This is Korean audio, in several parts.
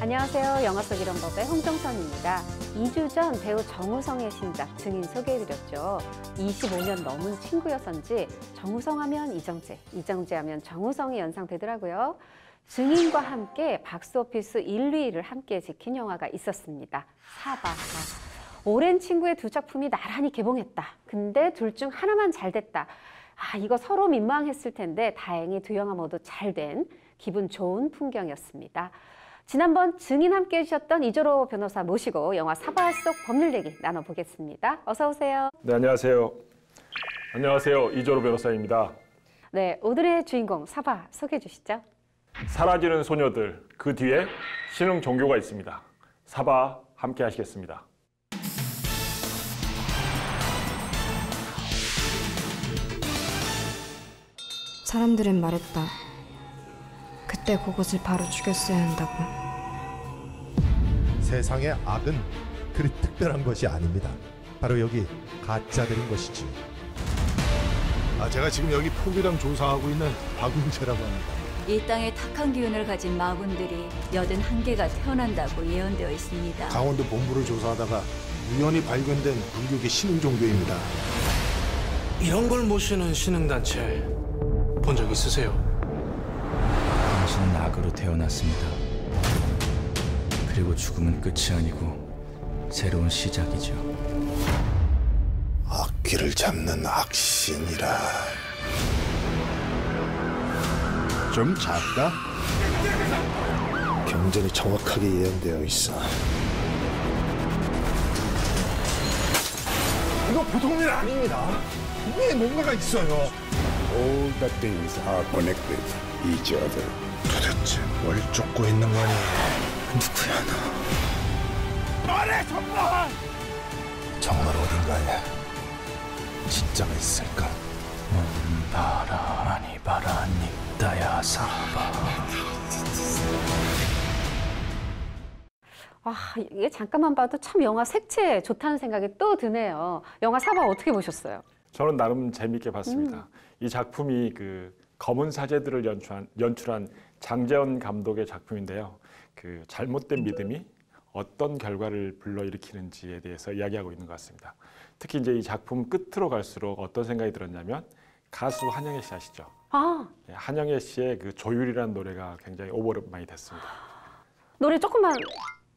안녕하세요. 영화 속 이런 법의 홍정선입니다. 2주 전 배우 정우성의 신작 증인 소개해드렸죠. 25년 넘은 친구여서인지 정우성 하면 이정재, 이정재 하면 정우성이 연상되더라고요. 증인과 함께 박스오피스 1, 2위를 함께 지킨 영화가 있었습니다. 사바. 오랜 친구의 두 작품이 나란히 개봉했다. 근데 둘 중 하나만 잘 됐다. 이거 서로 민망했을 텐데 다행히 두 영화 모두 잘 된 기분 좋은 풍경이었습니다. 지난번 증인 함께 해주셨던 이조로 변호사 모시고 영화 사바 속 법률 얘기 나눠보겠습니다. 어서 오세요. 네, 안녕하세요. 안녕하세요. 이조로 변호사입니다. 네, 오늘의 주인공 사바 소개해 주시죠. 사라지는 소녀들, 그 뒤에 신흥 종교가 있습니다. 사바 함께 하시겠습니다. 사람들은 말했다. 그때 그것을 바로 죽였어야 한다고. 세상의 악은 그리 특별한 것이 아닙니다. 바로 여기 가짜들인 것이지. 제가 지금 여기 포교당 조사하고 있는 박윤채라고 합니다. 이 땅에 탁한 기운을 가진 마군들이 81개가 태어난다고 예언되어 있습니다. 강원도 본부를 조사하다가 우연히 발견된 불교계 신흥 종교입니다. 이런 걸 모시는 신흥단체 본 적 있으세요? 당신은 악으로 태어났습니다. 그리고 죽음은 끝이 아니고 새로운 시작이죠. 악귀를 잡는 악신이라. 좀 작다? 경전이 정확하게 예언되어 있어. 이거 보통 일 아닙니다. 위에 뭔가가 있어요. All the things are connected each other. 도대체 뭘 쫓고 있는 거니? 누구야 너? 말해 정말! 정말 어딘가에 진짜가 있을까? 바라 아니 바라 닙다야 사바. 이게 잠깐만 봐도 참 영화 색채 좋다는 생각이 또 드네요. 영화 사바 어떻게 보셨어요? 저는 나름 재미있게 봤습니다. 이 작품이 그 검은 사제들을 연출한 장재원 감독의 작품인데요. 그 잘못된 믿음이 어떤 결과를 불러일으키는지에 대해서 이야기하고 있는 것 같습니다. 특히 이제 이 작품 끝으로 갈수록 어떤 생각이 들었냐면 가수 한영애 씨 아시죠? 한영애 씨의 그 조율이라는 노래가 굉장히 오버랩 많이 됐습니다. 노래 조금만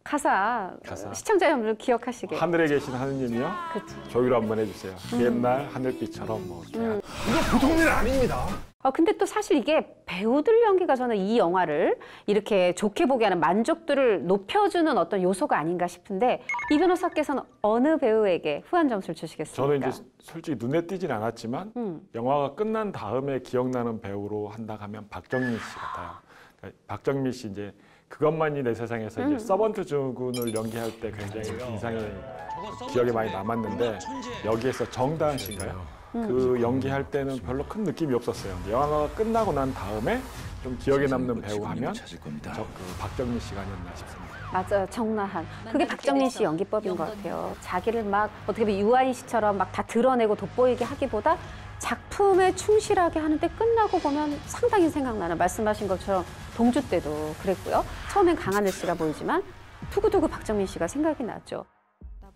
가사. 시청자 여러분들 기억하시게. 하늘에 계신 하느님이요. 그치. 조율 한번 해주세요. 옛날 하늘빛처럼 뭐 이렇게. 이거 보통 일 아닙니다. 근데 또 사실 이게 배우들 연기가 저는 이 영화를 이렇게 좋게 보게 하는 만족도를 높여주는 어떤 요소가 아닌가 싶은데 이 변호사께서는 어느 배우에게 후한 점수를 주시겠습니까? 저는 이제 솔직히 눈에 띄진 않았지만 영화가 끝난 다음에 기억나는 배우로 한다 하면 박정민 씨 같아요. 그러니까 박정민 씨 이제 그것만이 내 세상에서 이제 서번트 증후군을 연기할 때 굉장히 인상이 기억에 많이 남았는데 여기에서 정다은 씨인가요? 그 연기할 때는 별로 큰 느낌이 없었어요. 영화가 끝나고 난 다음에 좀 기억에 남는 배우 하면 박정민 씨가 아니었나 싶습니다. 맞아요. 정나한. 그게 박정민 씨 연기법인 것 같아요. 자기를 막 어떻게 보면 유아인 씨처럼 막 다 드러내고 돋보이게 하기보다 작품에 충실하게 하는데 끝나고 보면 상당히 생각나는, 말씀하신 것처럼 동주 때도 그랬고요. 처음엔 강하늘 씨가 보이지만 두고두고 박정민 씨가 생각이 나죠.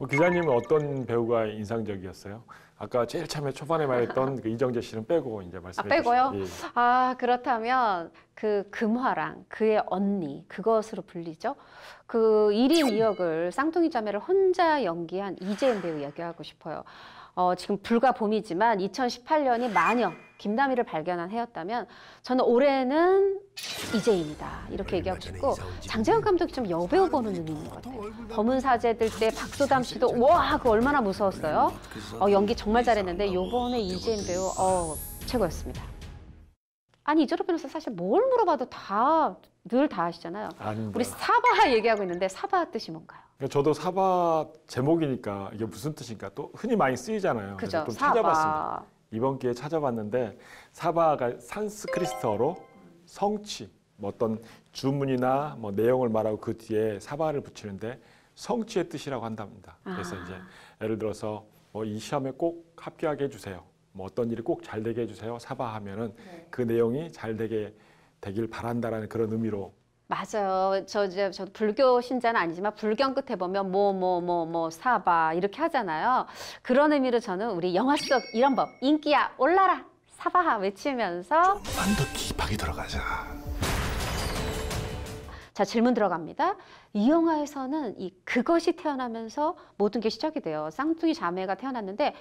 기자님은 어떤 배우가 인상적이었어요? 아까 제일 처음에 초반에 말했던 그 이정재 씨는 빼고 이제 말씀해 주시죠. 빼고요? 예. 그렇다면 그 금화랑 그의 언니, 그것으로 불리죠. 그 1인 2역을 쌍둥이 자매를 혼자 연기한 이재은 배우 얘기하고 싶어요. 지금 불과 봄이지만 2018년이 마녀 김다미를 발견한 해였다면 저는 올해는 이재인이다 이렇게 얘기하고 싶고, 장재원 감독이 좀 여배우 보는 눈이 있는 것 같아요. 검은 사제들 때 박소담 씨도 와 그거 얼마나 무서웠어요. 연기 정말 잘했는데 이번에 이재인 배우 최고였습니다. 아니 이조로 변호사 사실 뭘 물어봐도 늘 다 아시잖아요. 아닙니다. 우리 사바 얘기하고 있는데 사바 뜻이 뭔가요? 저도 사바 제목이니까 이게 무슨 뜻인가 또 흔히 많이 쓰이잖아요. 그죠? 그래서 좀 사바. 찾아봤습니다. 이번 기회에 찾아봤는데 사바가 산스크리트어로 성취, 뭐 어떤 주문이나 뭐 내용을 말하고 그 뒤에 사바를 붙이는데 성취의 뜻이라고 한답니다. 그래서 이제 예를 들어서 뭐 이 시험에 꼭 합격하게 해주세요. 뭐 어떤 일이 꼭 잘 되게 해주세요. 사바하면은 그 내용이 잘 되길 바란다라는 그런 의미로 맞아요. 저 불교 신자는 아니지만 불경 끝에 보면 사바 이렇게 하잖아요. 그런 의미로 저는 우리 영화 속 이런 법, 인기야 올라라 사바하 외치면서 좀만 더 딥하게 들어가자. 자, 질문 들어갑니다. 이 영화에서는 그것이 태어나면서 모든 게 시작이 돼요. 쌍둥이 자매가 태어났는데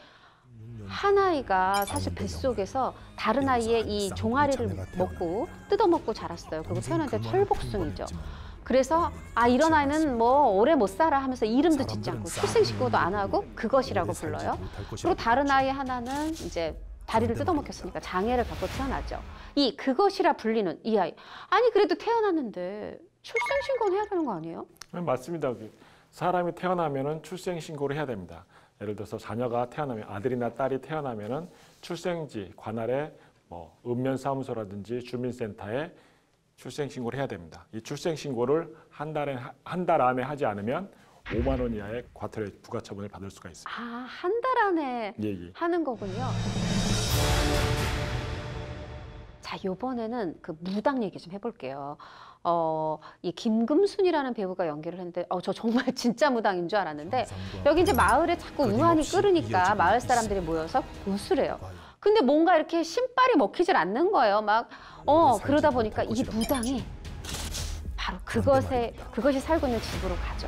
한 아이가 사실 뱃속에서 다른 아이의 이 종아리를 먹고 뜯어먹고 자랐어요. 그리고 태어났는데 털복숭이죠. 그래서 이런 아이는 뭐 오래 못 살아 하면서 이름도 짓지 않고 출생신고도 안 하고 그것이라고 불러요. 그리고 다른 아이 하나는 이제 다리를 뜯어먹혔으니까 장애를 갖고 태어나죠. 이 그것이라 불리는 이 아이. 아니 그래도 태어났는데 출생신고는 해야 되는 거 아니에요? 네, 맞습니다. 사람이 태어나면은 출생신고를 해야 됩니다. 예를 들어서 자녀가 태어나면 아들이나 딸이 태어나면은 출생지 관할에 뭐 읍면사무소라든지 주민센터에 출생신고를 해야 됩니다. 이 출생신고를 한 달 안에 하지 않으면 5만 원 이하의 과태료 부과처분을 받을 수가 있습니다. 한 달 안에 하는 거군요. 자, 이번에는 그 무당 얘기 좀 해볼게요. 이 김금순이라는 배우가 연기를 했는데, 저 정말 진짜 무당인 줄 알았는데, 여기 이제 마을에 자꾸 우환이 끓으니까 마을 사람들이 모여서 보수래요. 근데 뭔가 이렇게 신발이 먹히질 않는 거예요. 그러다 보니까 이 무당이 바로 그것이 살고 있는 집으로 가죠.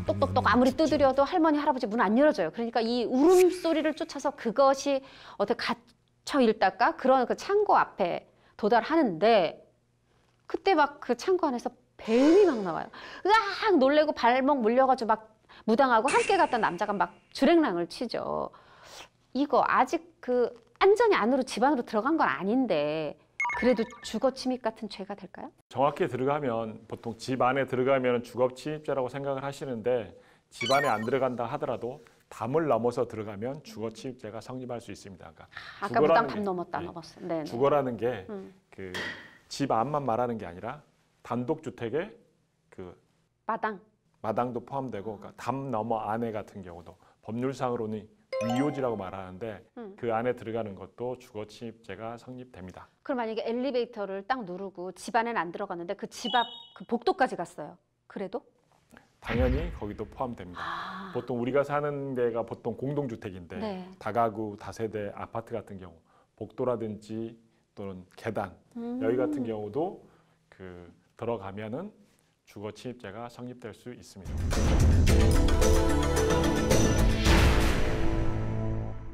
똑똑똑 아무리 두드려도 할머니, 할아버지 문 안 열어줘요. 그러니까 이 울음소리를 쫓아서 그것이 어떻게 갇혀 있다가 그런 그 창고 앞에 도달하는데 그때 막 그 창고 안에서 뱀이 막 나와요. 으악 놀래고 발목 물려가지고 막 무당하고 함께 갔던 남자가 막 주랭랑을 치죠. 이거 아직 안전히 안으로 집 안으로 들어간 건 아닌데 그래도 주거침입 같은 죄가 될까요? 정확히 들어가면 보통 집 안에 들어가면 주거침입죄라고 생각을 하시는데 집 안에 안 들어간다 하더라도 담을 넘어서 들어가면 주거침입죄가 성립할 수 있습니다. 그러니까 아까 무당 담 넘었다 넘었어. 네. 주거라는 게 집 안만 말하는 게 아니라 단독주택의 마당도 포함되고 그러니까 담 넘어 안에 같은 경우도 법률상으로는 위요지라고 말하는데 그 안에 들어가는 것도 주거침입죄가 성립됩니다. 그럼 만약에 엘리베이터를 딱 누르고 집 안에는 안 들어갔는데 그 집 앞 그 복도까지 갔어요. 그래도? 당연히 거기도 포함됩니다. 보통 우리가 사는 데가 보통 공동주택인데 네. 다가구, 다세대 아파트 같은 경우 복도라든지 또는 계단 여기 같은 경우도 들어가면은 주거침입죄가 성립될 수 있습니다.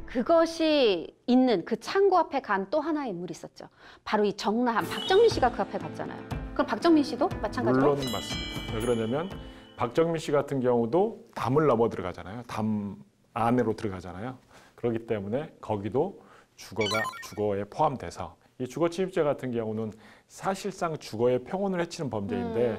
그것이 있는 그 창고 앞에 간 또 하나의 인물이 있었죠. 바로 이 정나한 박정민 씨가 그 앞에 갔잖아요. 그럼 박정민 씨도 마찬가지로? 물론 맞습니다. 왜 그러냐면 박정민 씨 같은 경우도 담을 넘어 들어가잖아요. 담 안으로 들어가잖아요. 그렇기 때문에 거기도 주거에 포함돼서 이 주거침입죄 같은 경우는 사실상 주거의 평온을 해치는 범죄인데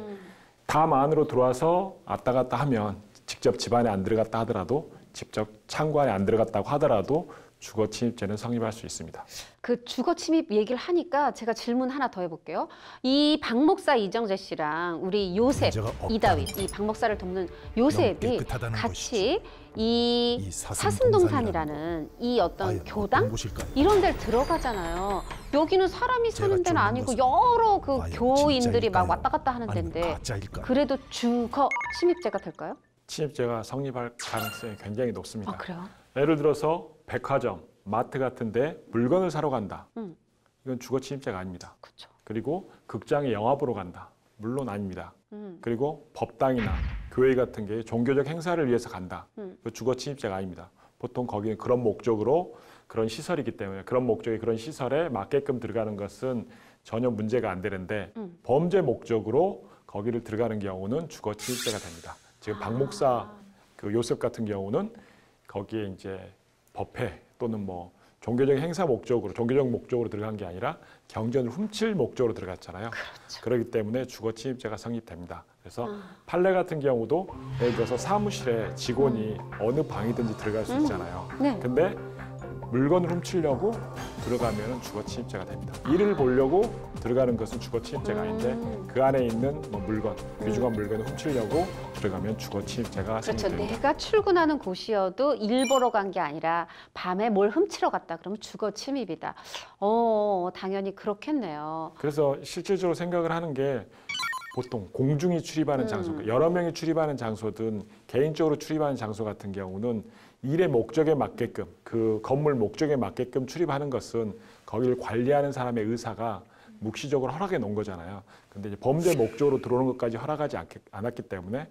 담 안으로 들어와서 왔다 갔다 하면 직접 집 안에 안 들어갔다 하더라도 직접 창고 안에 안 들어갔다고 하더라도 주거침입죄는 성립할 수 있습니다. 그 주거침입 얘기를 하니까 제가 질문 하나 더 해볼게요. 이 박 목사 이정재 씨랑 우리 요셉, 이다윗, 이 박 목사를 돕는 요셉이 같이 이 사슴동산이라는 이 어떤 교당? 이런 데를 들어가잖아요. 여기는 사람이 사는 데는 아니고 여러 교인들이 막 왔다 갔다 하는 데인데 그래도 주거침입죄가 될까요? 침입죄가 성립할 가능성이 굉장히 높습니다. 그래요? 예를 들어서 백화점, 마트 같은 데 물건을 사러 간다. 이건 주거침입죄가 아닙니다. 그쵸. 그리고 극장에 영화 보러 간다. 물론 아닙니다. 그리고 법당이나 교회 같은 게 종교적 행사를 위해서 간다. 그 주거침입죄가 아닙니다. 보통 거기는 그런 목적으로 그런 시설이기 때문에 그런 목적이 그런 시설에 맞게끔 들어가는 것은 전혀 문제가 안 되는데 범죄 목적으로 거기를 들어가는 경우는 주거침입죄가 됩니다. 지금 박 목사 요셉 같은 경우는 거기에 이제 법회 또는 뭐 종교적 행사 목적으로 종교적 목적으로 들어간 게 아니라 경전을 훔칠 목적으로 들어갔잖아요. 그렇죠. 그렇기 때문에 주거침입죄가 성립됩니다. 그래서 판례 같은 경우도 예를 들어서 사무실에 직원이 어느 방이든지 들어갈 수 있잖아요. 네. 근데 물건을 훔치려고 들어가면 주거침입죄가 됩니다. 일을 보려고 들어가는 것은 주거침입죄가 아닌데 그 안에 있는 뭐 물건, 귀중한 물건을 훔치려고 들어가면 주거침입죄가 그렇죠. 성립됩니다. 내가 출근하는 곳이어도 일 보러 간 게 아니라 밤에 뭘 훔치러 갔다 그러면 당연히 그렇겠네요. 그래서 실질적으로 생각을 하는 게 보통 공중이 출입하는 장소, 여러 명이 출입하는 장소든 개인적으로 출입하는 장소 같은 경우는 일의 목적에 맞게끔 그 건물 목적에 맞게끔 출입하는 것은 거기를 관리하는 사람의 의사가 묵시적으로 허락해 놓은 거잖아요. 근데 이제 범죄 목적으로 들어오는 것까지 허락하지 않았기 때문에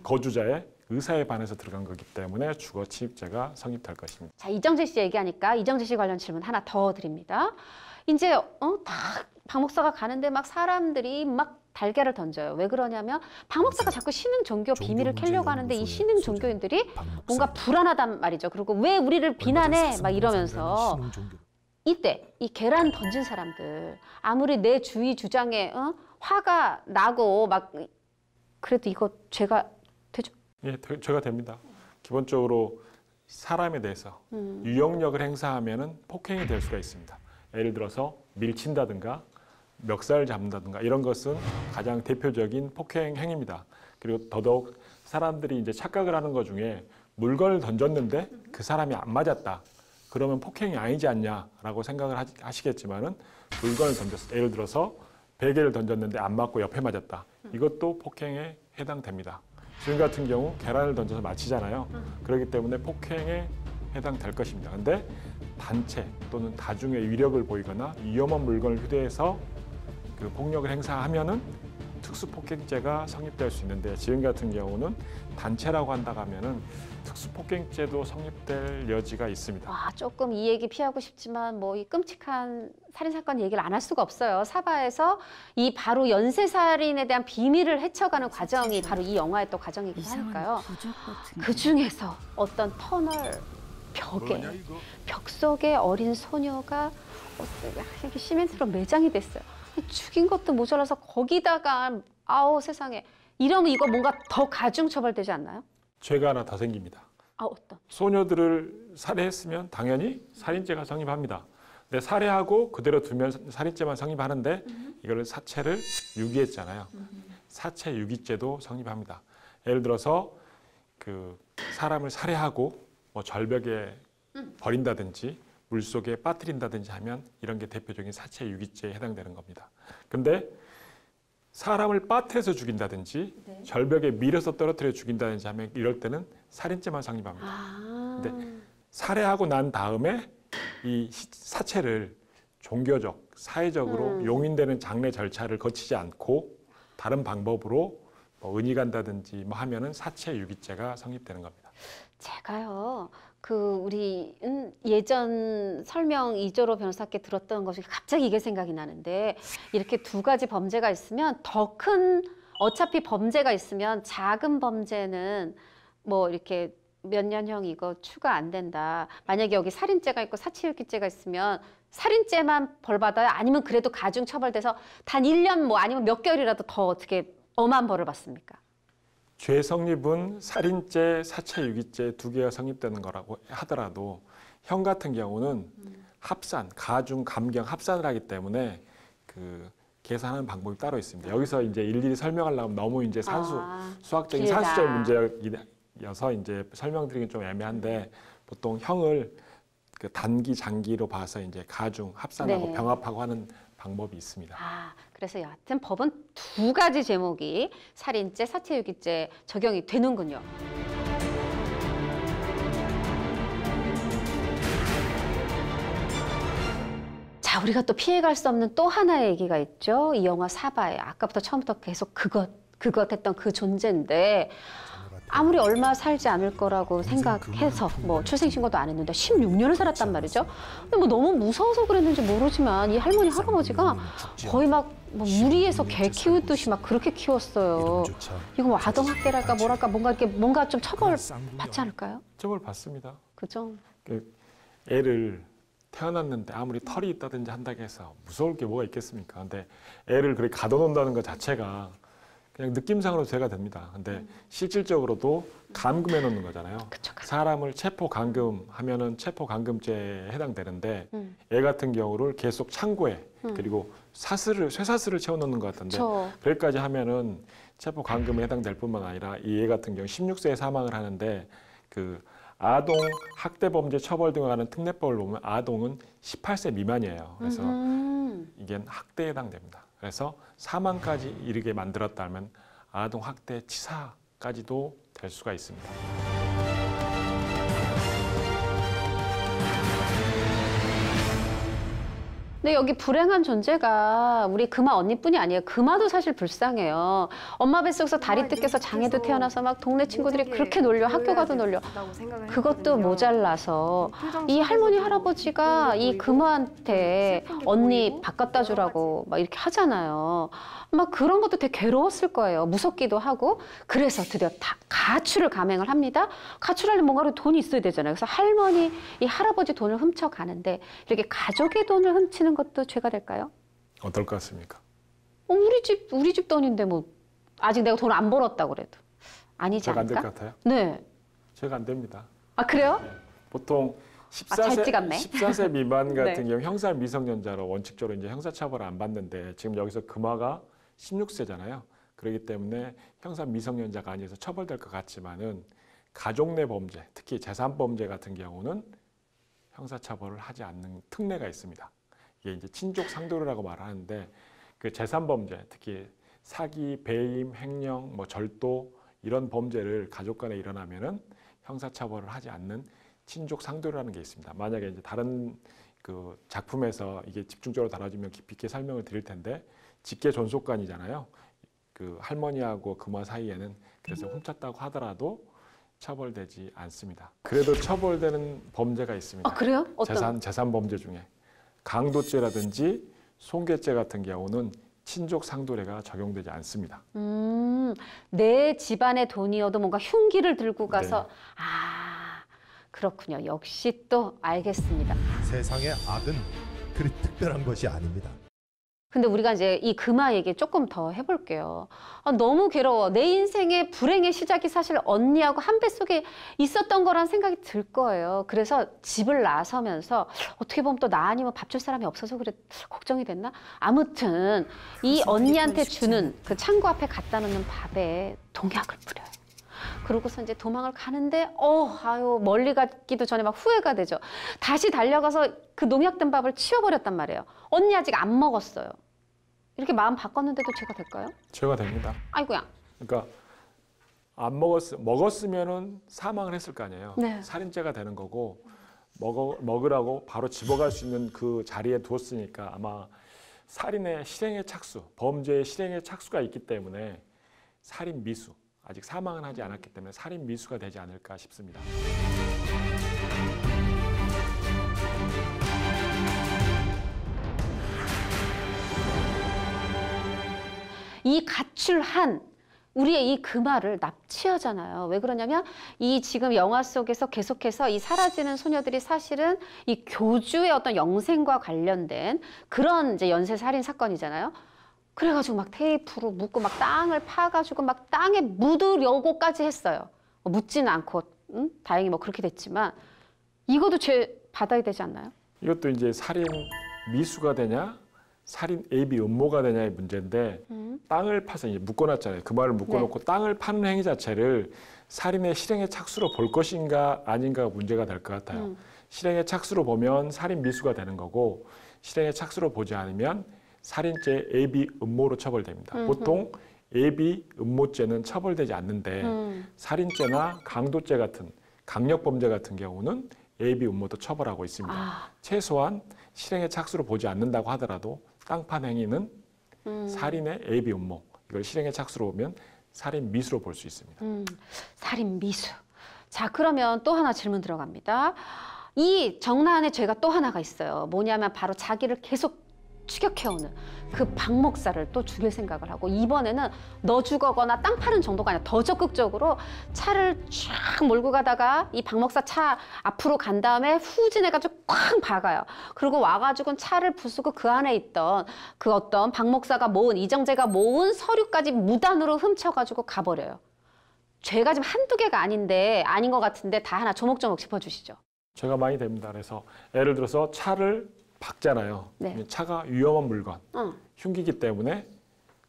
거주자의 의사에 반해서 들어간 거기 때문에 주거 침입죄가 성립될 것입니다. 자, 이정재 씨 얘기하니까 이정재 씨 관련 질문 하나 더 드립니다. 이제 다 박 목사가 가는데 막 사람들이 막 달걀을 던져요. 왜 그러냐면 박 목사가 자꾸 신흥 종교 비밀을 캐려고 하는데 이 신흥 종교인들이 뭔가 불안하단 말이죠. 그리고 왜 우리를 비난해? 막 이러면서 이때 이 계란 던진 사람들 아무리 내 주의 주장에 화가 나고 막 그래도 이거 죄가 되죠? 예, 죄가 됩니다. 기본적으로 사람에 대해서 유형력을 행사하면은 폭행이 될 수가 있습니다. 예를 들어서 밀친다든가 멱살 잡는다든가 이런 것은 가장 대표적인 폭행 행위입니다. 그리고 더더욱 사람들이 이제 착각을 하는 것 중에 물건을 던졌는데 그 사람이 안 맞았다. 그러면 폭행이 아니지 않냐라고 생각을 하시겠지만은 물건을 던졌어. 예를 들어서 베개를 던졌는데 안 맞고 옆에 맞았다. 이것도 폭행에 해당됩니다. 지금 같은 경우 계란을 던져서 맞히잖아요. 그렇기 때문에 폭행에 해당될 것입니다. 그런데 단체 또는 다중의 위력을 보이거나 위험한 물건을 휴대해서 그 폭력을 행사하면은 특수폭행죄가 성립될 수 있는데 지금 같은 경우는 단체라고 한다고 하면은 특수폭행죄도 성립될 여지가 있습니다. 와, 조금 이 얘기 피하고 싶지만 뭐 이 끔찍한 살인사건 얘기를 안 할 수가 없어요. 사바에서 이 바로 연쇄살인에 대한 비밀을 헤쳐가는 과정이 바로 이 영화의 또 과정이기도 하니까요. 그 중에서 어떤 터널 벽 속에 어린 소녀가 이렇게 시멘트로 매장이 됐어요. 죽인 것도 모자라서 거기다가 아우 세상에 이러면 이거 뭔가 더 가중 처벌되지 않나요? 죄가 하나 더 생깁니다. 아, 어떤? 소녀들을 살해했으면 당연히 살인죄가 성립합니다. 근데 살해하고 그대로 두면 살인죄만 성립하는데 이걸 사체를 유기했잖아요. 사체 유기죄도 성립합니다. 예를 들어서 그 사람을 살해하고 뭐 절벽에 버린다든지 물속에 빠뜨린다든지 하면 이런 게 대표적인 사체 유기죄에 해당되는 겁니다. 근데 사람을 빠뜨려서 죽인다든지 절벽에 밀어서 떨어뜨려 죽인다든지 하면 이럴 때는 살인죄만 성립합니다. 근데 살해하고 난 다음에 이 사체를 종교적, 사회적으로 용인되는 장례 절차를 거치지 않고 다른 방법으로 뭐 은이 간다든지 뭐 하면은 사체 유기죄가 성립되는 겁니다. 제가요, 우리 예전 설명 이조로 변호사께 들었던 것이 갑자기 이게 생각이 나는데 이렇게 두 가지 범죄가 있으면 더 큰 어차피 범죄가 있으면 작은 범죄는 뭐 이렇게 몇 년형 이거 추가 안 된다. 만약에 여기 살인죄가 있고 사체유기죄가 있으면 살인죄만 벌 받아요? 아니면 그래도 가중 처벌돼서 단 1년 뭐 아니면 몇 개월이라도 더 어떻게 엄한 벌을 받습니까? 죄 성립은 살인죄, 사체유기죄 두 개가 성립되는 거라고 하더라도 형 같은 경우는 합산, 가중, 감경 합산을 하기 때문에 그 계산하는 방법이 따로 있습니다. 여기서 이제 일일이 설명하려면 너무 이제 수학적인 길다. 산수적 문제여서 이제 설명드리긴 좀 애매한데 보통 형을 그 단기, 장기로 봐서 이제 가중, 합산하고 네. 병합하고 하는 방법이 있습니다. 그래서 여하튼 법은 두 가지 제목이 살인죄, 사체유기죄 적용이 되는군요. 자, 우리가 또 피해갈 수 없는 또 하나의 얘기가 있죠. 이 영화 사바에 아까부터 처음부터 계속 그것 했던 그 존재인데 아무리 얼마 살지 않을 거라고 생각해서 뭐 출생신고도 안 했는데 16년을 살았단 말이죠. 근데 뭐 너무 무서워서 그랬는지 모르지만 이 할머니 할아버지가 거의 막 뭐 무리해서 개 키우듯이 막 그렇게 키웠어요. 이거 뭐 아동학대랄까 뭐랄까 뭔가 좀 처벌 받지 않을까요? 처벌 받습니다. 그죠? 애를 태어났는데 아무리 털이 있다든지 한다고 해서 무서울 게 뭐가 있겠습니까? 근데 애를 그렇게 가둬놓는다는 것 자체가 그냥 느낌상으로 죄가 됩니다. 근데 실질적으로도 감금해 놓는 거잖아요. 그쵸. 사람을 체포 감금하면은 체포 감금죄에 해당되는데 애 같은 경우를 계속 창고에 그리고 쇠사슬을 채워 놓는 것 같은데 그럴까지 하면은 체포 감금에 해당될 뿐만 아니라 이 애 같은 경우 16세에 사망을 하는데 그 아동 학대 범죄 처벌 등에 관한 특례법을 보면 아동은 18세 미만이에요. 그래서 이게 학대에 해당됩니다. 그래서 사망까지 이르게 만들었다면 아동 학대 치사까지도 될 수가 있습니다. 근데 여기 불행한 존재가 우리 금아 언니뿐이 아니에요. 금아도 사실 불쌍해요. 엄마 뱃속에서 다리 뜯겨서 장애도 태어나서 막 동네 친구들이 그렇게 놀려, 학교 가도 놀려. 그것도 모자라서 이 할머니 할아버지가 이 금아한테 언니 밥 갖다 주라고 막 이렇게 하잖아요. 막 그런 것도 되게 괴로웠을 거예요. 무섭기도 하고. 그래서 드디어 가출을 감행을 합니다. 가출하려면 뭔가 돈이 있어야 되잖아요. 그래서 할머니, 이 할아버지 돈을 훔쳐가는데 이렇게 가족의 돈을 훔치는 것도 죄가 될까요? 어떨 것 같습니까? 우리 집 돈인데 뭐 아직 내가 돈 안 벌었다고 그래도 아니지 죄가 안 않을까? 될 것 같아요? 네. 죄가 안 됩니다. 아 그래요? 보통 잘 찍었네. 14세 미만 같은 네. 경우 형사 미성년자로 원칙적으로 이제 형사처벌을 안 받는데 지금 여기서 금아가 16세잖아요. 그렇기 때문에 형사 미성년자가 아니어서 처벌될 것 같지만은 가족 내 범죄, 특히 재산 범죄 같은 경우는 형사처벌을 하지 않는 특례가 있습니다. 이게 이제 친족 상도례라고 말하는데 그 재산 범죄, 특히 사기, 배임, 횡령, 뭐 절도 이런 범죄를 가족 간에 일어나면은 형사처벌을 하지 않는 친족 상도례라는 게 있습니다. 만약에 이제 다른 그 작품에서 이게 집중적으로 다뤄지면 깊이 있게 설명을 드릴 텐데 직계 존속관이잖아요. 그 할머니하고 금아 사이에는 그래서 훔쳤다고 하더라도 처벌되지 않습니다. 그래도 처벌되는 범죄가 있습니다. 아 그래요? 어떤? 재산 범죄 중에 강도죄라든지 손괴죄 같은 경우는 친족 상도례가 적용되지 않습니다. 내 집안의 돈이어도 뭔가 흉기를 들고 가서 네. 아 그렇군요. 역시 또 알겠습니다. 세상의 악은 그리 특별한 것이 아닙니다. 근데 우리가 이제 이 금아 얘기 조금 더 해볼게요. 너무 괴로워. 내 인생의 불행의 시작이 사실 언니하고 한 뱃속에 있었던 거란 생각이 들 거예요. 그래서 집을 나서면서 어떻게 보면 또 나 아니면 밥 줄 사람이 없어서 그래 걱정이 됐나? 아무튼 이 언니한테 주는 그 창고 앞에 갖다 놓는 밥에 농약을 뿌려요. 그러고서 이제 도망을 가는데 멀리 가기도 전에 막 후회가 되죠. 다시 달려가서 그 농약 든 밥을 치워버렸단 말이에요. 언니 아직 안 먹었어요. 이렇게 마음 바꿨는데도 죄가 될까요? 죄가 됩니다. 아이고야. 그러니까 먹었으면은 사망을 했을 거 아니에요. 네. 살인죄가 되는 거고 먹으라고 바로 집어갈 수 있는 그 자리에 두었으니까 아마 살인의 실행의 착수, 범죄의 실행의 착수가 있기 때문에 살인 미수, 아직 사망은 하지 않았기 때문에 살인 미수가 되지 않을까 싶습니다. 이 가출한 우리의 이 금아를 납치하잖아요. 왜 그러냐면 이 지금 영화 속에서 계속해서 이 사라지는 소녀들이 사실은 이 교주의 어떤 영생과 관련된 그런 이제 연쇄 살인 사건이잖아요. 그래가지고 막 테이프로 묶고 막 땅을 파가지고 막 땅에 묻으려고까지 했어요. 묻지는 않고 다행히 뭐 그렇게 됐지만 이것도 죄 받아야 되지 않나요? 이것도 이제 살인 미수가 되냐, 살인 예비 음모가 되냐의 문제인데 땅을 파서 이제 묶어놨잖아요. 그 말을 묶어놓고 네. 땅을 파는 행위 자체를 살인의 실행의 착수로 볼 것인가 아닌가가 문제가 될 것 같아요. 실행의 착수로 보면 살인 미수가 되는 거고 실행의 착수로 보지 않으면 살인죄 예비 음모로 처벌됩니다. 보통 예비 음모죄는 처벌되지 않는데 살인죄나 강도죄 같은 강력범죄 같은 경우는 예비 음모도 처벌하고 있습니다. 최소한 실행의 착수로 보지 않는다고 하더라도 땅판 행위는 살인의 예비 음모, 이걸 실행의 착수로 보면 살인 미수로 볼 수 있습니다. 살인 미수. 자, 그러면 또 하나 질문 들어갑니다. 이 정나은의 죄가 또 하나가 있어요. 뭐냐면 바로 자기를 계속 추격해오는 그 박 목사를 또 죽일 생각을 하고 이번에는 너 죽어거나 땅 파는 정도가 아니라 더 적극적으로 차를 쫙 몰고 가다가 이 박 목사 차 앞으로 간 다음에 후진해가지고 쾅 박아요. 그리고 와가지고 차를 부수고 그 안에 있던 그 어떤 박 목사가 모은 이정재가 모은 서류까지 무단으로 훔쳐가지고 가버려요. 죄가 지금 한두 개가 아닌데 아닌 것 같은데 다 하나 조목조목 짚어주시죠. 죄가 많이 됩니다. 그래서 예를 들어서 차를 박잖아요. 네. 차가 위험한 물건, 흉기이기 때문에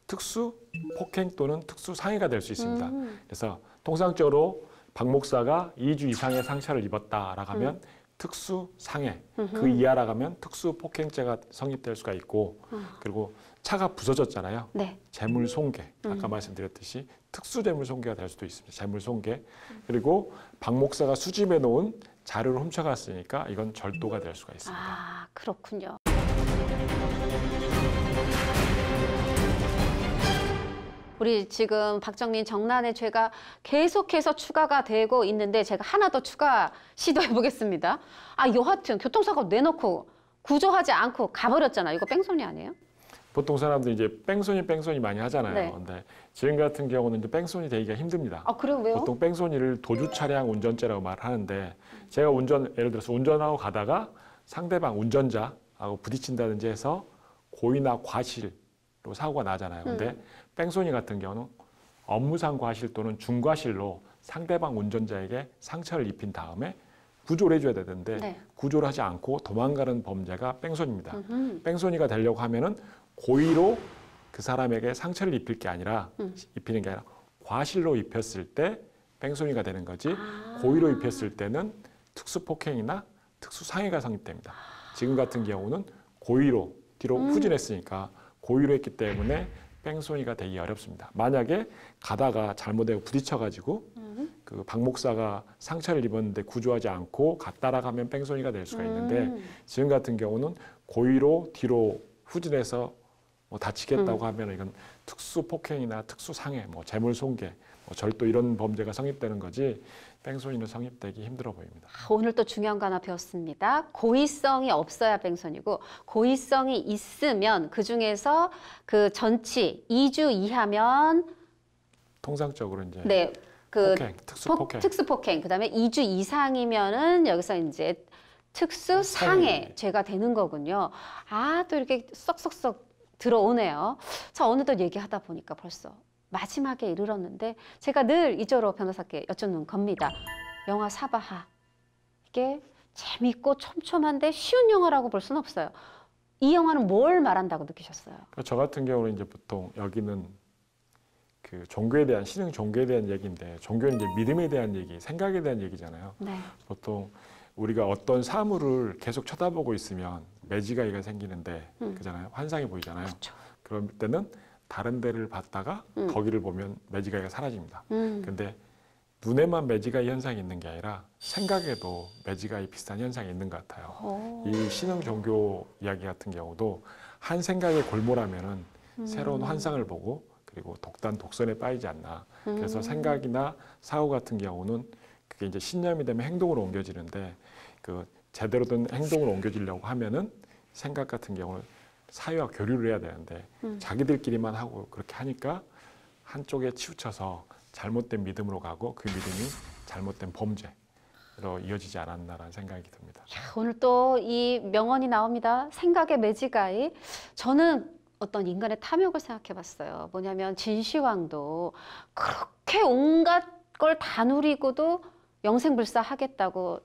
특수 폭행 또는 특수 상해가 될 수 있습니다. 그래서 통상적으로 박 목사가 2주 이상의 상처를 입었다라고 하면 특수 상해, 그 이하라 가면 특수 폭행죄가 성립될 수가 있고, 그리고 차가 부서졌잖아요. 네. 재물 손괴, 아까 말씀드렸듯이 특수 재물 손괴가 될 수도 있습니다. 재물 손괴. 그리고 박 목사가 수집해 놓은 자료를 훔쳐갔으니까 이건 절도가 될 수가 있습니다. 아, 그렇군요. 우리 지금 박정민 정난의 죄가 계속해서 추가가 되고 있는데 제가 하나 더 추가 시도해 보겠습니다. 아, 여하튼 교통사고 내놓고 구조하지 않고 가버렸잖아요. 이거 뺑소니 아니에요? 보통 사람들이 이제 뺑소니 많이 하잖아요. 네. 근데 지금 같은 경우는 이제 뺑소니 되기가 힘듭니다. 아, 그래요? 왜요? 보통 뺑소니를 도주 차량 운전죄라고 말하는데, 제가 예를 들어서 운전하고 가다가 상대방 운전자하고 부딪힌다든지 해서 고의나 과실로 사고가 나잖아요. 근데 뺑소니 같은 경우는 업무상 과실 또는 중과실로 상대방 운전자에게 상처를 입힌 다음에 구조를 해줘야 되는데 네. 구조를 하지 않고 도망가는 범죄가 뺑소니입니다. 뺑소니가 되려고 하면은 고의로 그 사람에게 상처를 입힐 게 아니라 입히는 게 아니라 과실로 입혔을 때 뺑소니가 되는 거지, 고의로 입혔을 때는 특수폭행이나 특수상해가 성립됩니다. 지금 같은 경우는 고의로 뒤로 후진했으니까 고의로 했기 때문에 뺑소니가 되기 어렵습니다. 만약에 가다가 잘못되고 부딪혀가지고 그 박 목사가 상처를 입었는데 구조하지 않고 갔다라 가면 뺑소니가 될 수가 있는데, 지금 같은 경우는 고의로 뒤로 후진해서 뭐 다치겠다고 하면 이건 특수폭행이나 특수상해, 뭐 재물손괴, 뭐 절도 이런 범죄가 성립되는 거지 뺑소니는 성립되기 힘들어 보입니다. 오늘 또 중요한 거 하나 배웠습니다. 고의성이 없어야 뺑소니고, 고의성이 있으면 그중에서 그 전치 2주 이하면 통상적으로 이제 네, 그 폭행, 특수폭행. 특수폭행, 그다음에 2주 이상이면은 여기서 이제 특수상해 죄가 되는 거군요. 아, 또 이렇게 쏙쏙쏙 들어오네요. 자, 어느덧 얘기하다 보니까 벌써 마지막에 이르렀는데, 제가 늘 이조로 변호사께 여쭙는 겁니다. 영화 사바하, 이게 재밌고 촘촘한데 쉬운 영화라고 볼 수는 없어요. 이 영화는 뭘 말한다고 느끼셨어요? 저 같은 경우는 이제 보통 여기는 그 종교에 대한, 신흥 종교에 대한 얘기인데, 종교는 이제 믿음에 대한 얘기, 생각에 대한 얘기잖아요. 네. 보통 우리가 어떤 사물을 계속 쳐다보고 있으면 매지가이가 생기는데, 그잖아요. 환상이 보이잖아요. 그렇죠. 그럴 때는 다른 데를 봤다가 거기를 보면 매지가이가 사라집니다. 근데 눈에만 매지가이 현상이 있는 게 아니라 생각에도 매지가이 비슷한 현상이 있는 것 같아요. 이 신흥 종교 이야기 같은 경우도 한 생각에 골몰하면은 새로운 환상을 보고, 그리고 독단독선에 빠지지 않나. 그래서 생각이나 사고 같은 경우는 그게 이제 신념이 되면 행동으로 옮겨지는데, 그 제대로 된 행동으로 옮겨지려고 하면은 생각 같은 경우는 사회와 교류를 해야 되는데 자기들끼리만 하고 그렇게 하니까 한쪽에 치우쳐서 잘못된 믿음으로 가고, 그 믿음이 잘못된 범죄로 이어지지 않았나라는 생각이 듭니다. 야, 오늘 또 이 명언이 나옵니다. 생각의 매지가이. 저는 어떤 인간의 탐욕을 생각해 봤어요. 뭐냐면 진시황도 그렇게 온갖 걸 다 누리고도 영생불사하겠다고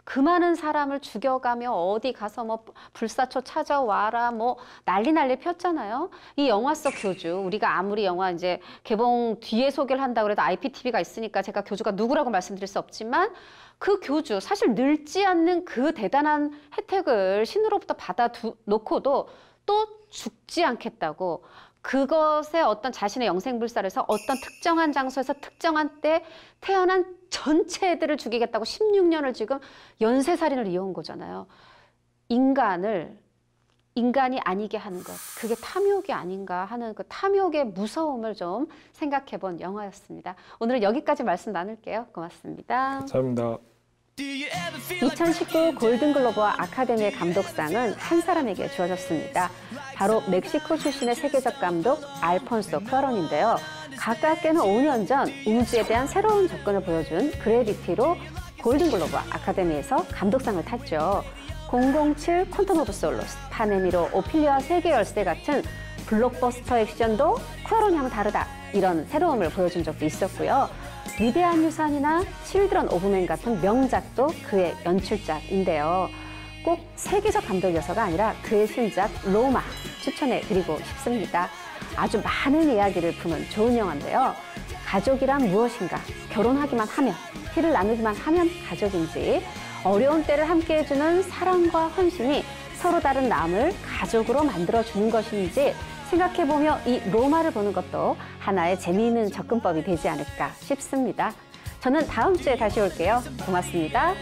그 많은 사람을 죽여가며 어디 가서 뭐 불사초 찾아와라 뭐 난리 폈잖아요. 이 영화 속 교주, 우리가 아무리 영화 이제 개봉 뒤에 소개를 한다고 해도 IPTV가 있으니까 제가 교주가 누구라고 말씀드릴 수 없지만, 그 교주 사실 늙지 않는 그 대단한 혜택을 신으로부터 받아 놓고도 또 죽지 않겠다고, 그것에 어떤 자신의 영생불사를 해서 어떤 특정한 장소에서 특정한 때 태어난 전체 애들을 죽이겠다고 16년을 지금 연쇄살인을 이어온 거잖아요. 인간이 아니게 하는 것, 그게 탐욕이 아닌가 하는 그 탐욕의 무서움을 좀 생각해 본 영화였습니다. 오늘은 여기까지 말씀 나눌게요. 고맙습니다. 감사합니다. 2019 골든글로브와 아카데미의 감독상은 한 사람에게 주어졌습니다. 바로 멕시코 출신의 세계적 감독 알폰소 쿠아론인데요. 가깝게는 5년 전 우주에 대한 새로운 접근을 보여준 그래비티로 골든글로브와 아카데미에서 감독상을 탔죠. 007 퀀텀 오브 솔로스, 파네미로 오피리아 세계 열쇠 같은 블록버스터 액션도 쿠아론이 하면 다르다, 이런 새로움을 보여준 적도 있었고요. 위대한 유산이나 칠드런 오브맨 같은 명작도 그의 연출작인데요. 꼭 세계적 감독이어서가 아니라 그의 신작 로마 추천해드리고 싶습니다. 아주 많은 이야기를 품은 좋은 영화인데요. 가족이란 무엇인가, 결혼하기만 하면, 피를 나누기만 하면 가족인지, 어려운 때를 함께 해주는 사랑과 헌신이 서로 다른 남을 가족으로 만들어주는 것인지 생각해보며 이 로마를 보는 것도 하나의 재미있는 접근법이 되지 않을까 싶습니다. 저는 다음 주에 다시 올게요. 고맙습니다.